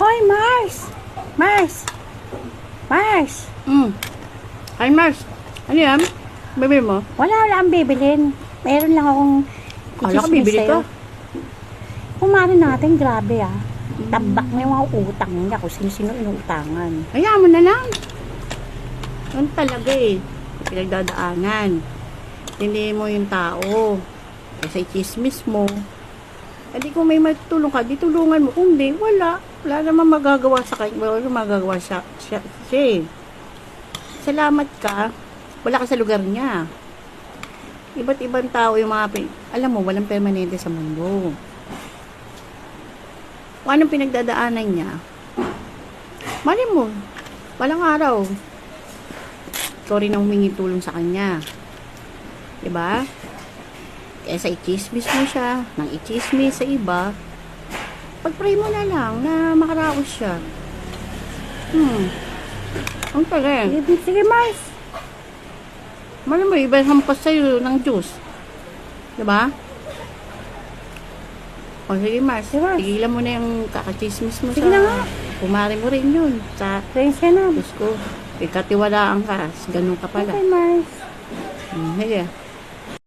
Hoy, Mars! Mars! Mars! Hi, Mars. Ano yan? Bibili mo? Wala ang bibilin. Meron lang akong Kala ko i-chismis bibili sa'yo. ka. Kumano natin, grabe Tabak na yung mga utang niya kung sino-sino inuutangan. Hayaan mo na lang. Yan talaga eh. Pinagdadaanan. Hindi mo yung tao. Kasi chismis mo. Hindi kung may matulong ka, di tulungan mo. Kung di, wala. Wala naman magagawa sa kanya. Wala naman magagawa siya eh. Salamat ka. Wala ka sa lugar niya. Iba't ibang tao yung mga alam mo, walang permanente sa mundo. Kung anong pinagdadaanan niya, mali mo, walang araw. Ikaw rin ang humingi tulong sa kanya. Diba? Kaya sa i-chismis mo siya, nang i-chismis sa iba, pag-pray mo na lang na makaraos siya. Ang taga. Sige, Mars. Mali mo, iba hampas sa'yo ng Diyos. Diba? O sige, Mars. Diba? Tigilan mo na yung kakachismis mo Sige sa... na nga. Kumari mo rin yun. Sa Pasensya na. Diyos ko. Ikatiwalaan ka. Ganun ka pala. Okay, Mars. Sige.